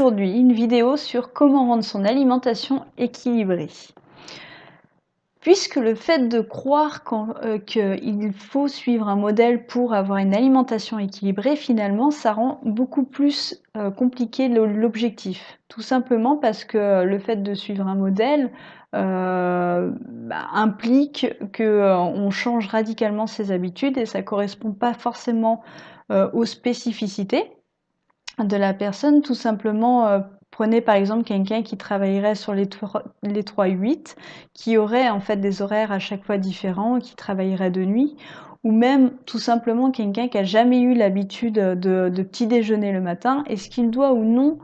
aujourd'hui une vidéo sur comment rendre son alimentation équilibrée. Puisque le fait de croire qu'il faut suivre un modèle pour avoir une alimentation équilibrée, finalement, ça rend beaucoup plus compliqué l'objectif. Tout simplement parce que le fait de suivre un modèle implique qu'on change radicalement ses habitudes et ça ne correspond pas forcément aux spécificités de la personne. Tout simplement, prenez par exemple quelqu'un qui travaillerait sur les 3-8, qui aurait en fait des horaires à chaque fois différents, qui travaillerait de nuit, ou même tout simplement quelqu'un qui a jamais eu l'habitude de petit déjeuner le matin. Est-ce qu'il doit ou non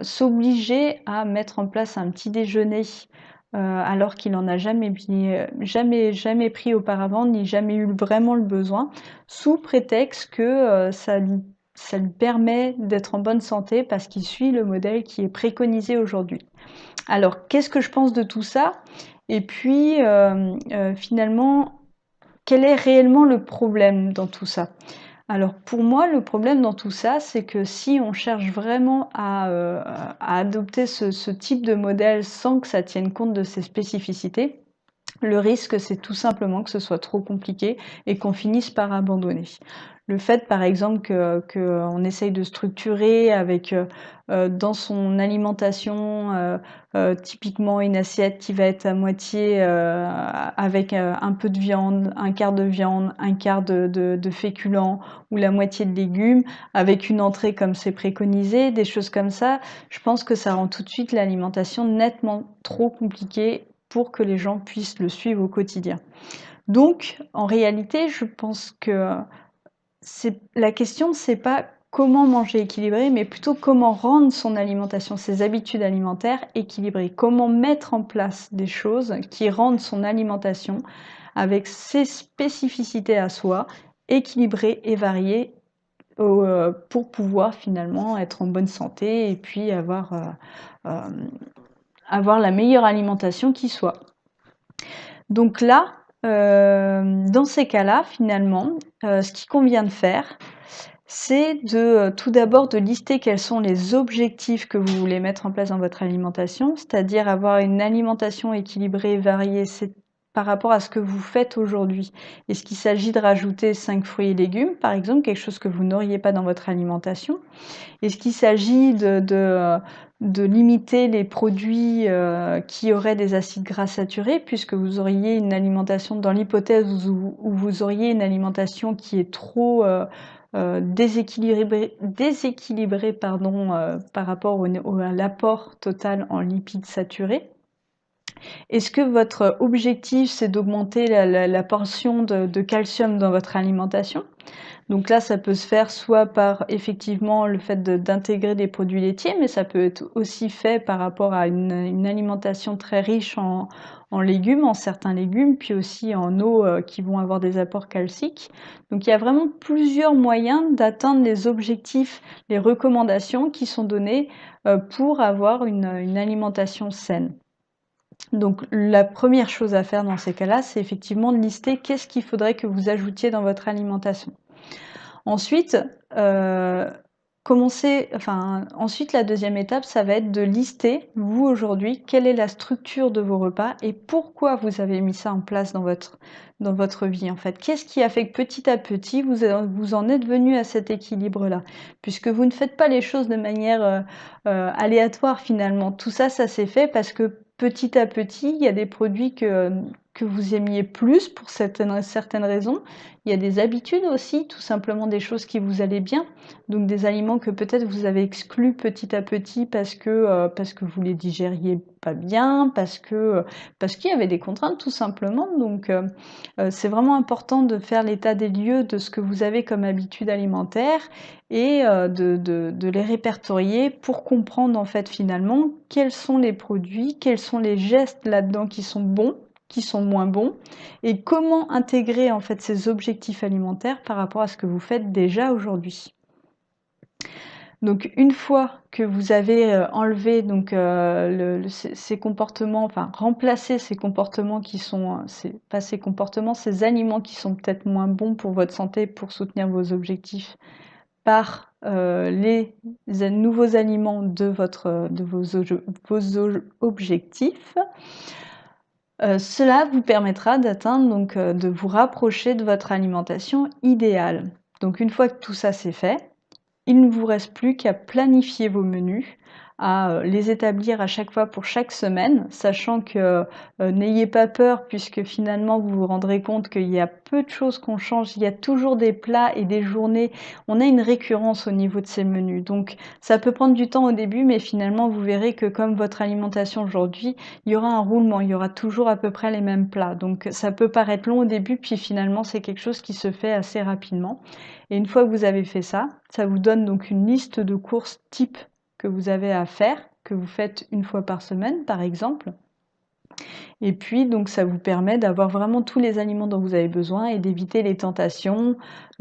s'obliger à mettre en place un petit déjeuner alors qu'il n'en a jamais pris auparavant, ni jamais eu vraiment le besoin, sous prétexte que ça lui permet d'être en bonne santé parce qu'il suit le modèle qui est préconisé aujourd'hui. Alors, qu'est-ce que je pense de tout ça? Et puis, finalement, quel est réellement le problème dans tout ça? Alors, pour moi, le problème dans tout ça, c'est que si on cherche vraiment à adopter ce type de modèle sans que ça tienne compte de ses spécificités, le risque, c'est tout simplement que ce soit trop compliqué et qu'on finisse par abandonner. Le fait, par exemple, qu'on essaye de structurer avec dans son alimentation typiquement une assiette qui va être à moitié avec un peu de viande, un quart de viande, un quart de féculents ou la moitié de légumes, avec une entrée comme c'est préconisé, des choses comme ça, je pense que ça rend tout de suite l'alimentation nettement trop compliquée pour que les gens puissent le suivre au quotidien. Donc, en réalité, je pense que la question, c'est pas comment manger équilibré, mais plutôt comment rendre son alimentation, ses habitudes alimentaires équilibrées. Comment mettre en place des choses qui rendent son alimentation, avec ses spécificités à soi, équilibrée et variée pour pouvoir finalement être en bonne santé et puis avoir la meilleure alimentation qui soit. Donc là, dans ces cas-là, finalement, ce qu'il convient de faire, c'est tout d'abord de lister quels sont les objectifs que vous voulez mettre en place dans votre alimentation, c'est-à-dire avoir une alimentation équilibrée, variée, c'est par rapport à ce que vous faites aujourd'hui. Est-ce qu'il s'agit de rajouter 5 fruits et légumes, par exemple, quelque chose que vous n'auriez pas dans votre alimentation? Est-ce qu'il s'agit de limiter les produits qui auraient des acides gras saturés, puisque vous auriez une alimentation, dans l'hypothèse où vous auriez une alimentation qui est trop déséquilibrée par rapport à l'apport total en lipides saturés? Est-ce que votre objectif, c'est d'augmenter la portion de calcium dans votre alimentation? Donc là, ça peut se faire soit par effectivement le fait d'intégrer des produits laitiers, mais ça peut être aussi fait par rapport à une alimentation très riche en légumes, en certains légumes, puis aussi en eau qui vont avoir des apports calciques. Donc il y a vraiment plusieurs moyens d'atteindre les objectifs, les recommandations qui sont données pour avoir une alimentation saine. Donc la première chose à faire dans ces cas-là, c'est effectivement de lister qu'est-ce qu'il faudrait que vous ajoutiez dans votre alimentation. Ensuite, ensuite, la deuxième étape, ça va être de lister, vous aujourd'hui, quelle est la structure de vos repas et pourquoi vous avez mis ça en place dans votre vie en fait. Qu'est-ce qui a fait que petit à petit, vous en êtes venu à cet équilibre-là? Puisque vous ne faites pas les choses de manière aléatoire finalement. Tout ça, ça s'est fait parce que petit à petit, il y a des produits que vous aimiez plus pour certaines raisons. Il y a des habitudes aussi, tout simplement des choses qui vous allaient bien. Donc des aliments que peut-être vous avez exclus petit à petit parce que vous les digériez pas bien, parce qu'il y avait des contraintes tout simplement. Donc c'est vraiment important de faire l'état des lieux de ce que vous avez comme habitude alimentaire et de les répertorier pour comprendre en fait finalement quels sont les produits, quels sont les gestes là-dedans qui sont bons, qui sont moins bons, et comment intégrer en fait ces objectifs alimentaires par rapport à ce que vous faites déjà aujourd'hui. Donc une fois que vous avez enlevé donc ces comportements, enfin remplacé ces comportements qui sont, pas ces comportements, ces aliments qui sont peut-être moins bons pour votre santé pour soutenir vos objectifs par les nouveaux aliments de vos objectifs, cela vous permettra d'atteindre donc de vous rapprocher de votre alimentation idéale. Donc une fois que tout ça c'est fait, il ne vous reste plus qu'à planifier vos menus, à les établir à chaque fois pour chaque semaine, sachant que n'ayez pas peur puisque finalement vous vous rendrez compte qu'il y a peu de choses qu'on change, il y a toujours des plats et des journées, on a une récurrence au niveau de ces menus. Donc ça peut prendre du temps au début, mais finalement vous verrez que comme votre alimentation aujourd'hui, il y aura un roulement, il y aura toujours à peu près les mêmes plats. Donc ça peut paraître long au début, puis finalement c'est quelque chose qui se fait assez rapidement. Et une fois que vous avez fait ça, ça vous donne donc une liste de courses type que vous avez à faire, que vous faites une fois par semaine par exemple. Et puis donc ça vous permet d'avoir vraiment tous les aliments dont vous avez besoin et d'éviter les tentations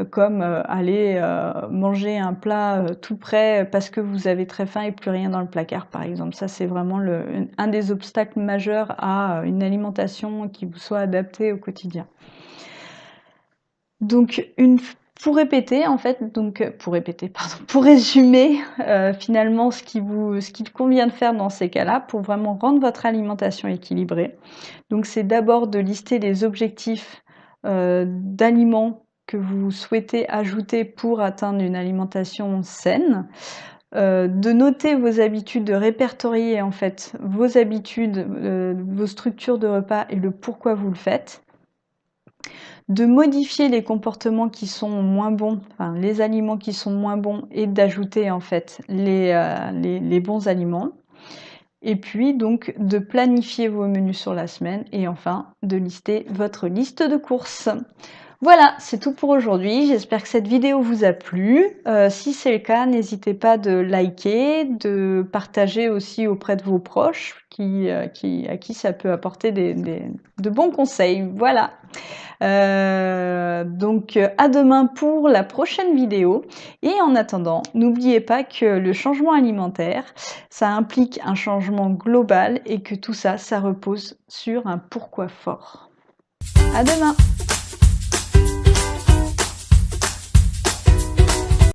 comme aller manger un plat tout prêt parce que vous avez très faim et plus rien dans le placard par exemple. Ça c'est vraiment un des obstacles majeurs à une alimentation qui vous soit adaptée au quotidien. Donc pour répéter en fait, pour résumer finalement ce qu'il convient de faire dans ces cas-là pour vraiment rendre votre alimentation équilibrée. Donc c'est d'abord de lister les objectifs d'aliments que vous souhaitez ajouter pour atteindre une alimentation saine. De noter vos habitudes, de répertorier en fait vos habitudes, vos structures de repas et le pourquoi vous le faites. De modifier les comportements qui sont moins bons, enfin les aliments qui sont moins bons et d'ajouter en fait les bons aliments. Et puis donc de planifier vos menus sur la semaine et enfin de lister votre liste de courses. Voilà, c'est tout pour aujourd'hui. J'espère que cette vidéo vous a plu. Si c'est le cas, n'hésitez pas de liker, de partager aussi auprès de vos proches à qui ça peut apporter de bons conseils. Voilà. Donc à demain pour la prochaine vidéo. Et en attendant, n'oubliez pas que le changement alimentaire, ça implique un changement global et que tout ça, ça repose sur un pourquoi fort. À demain!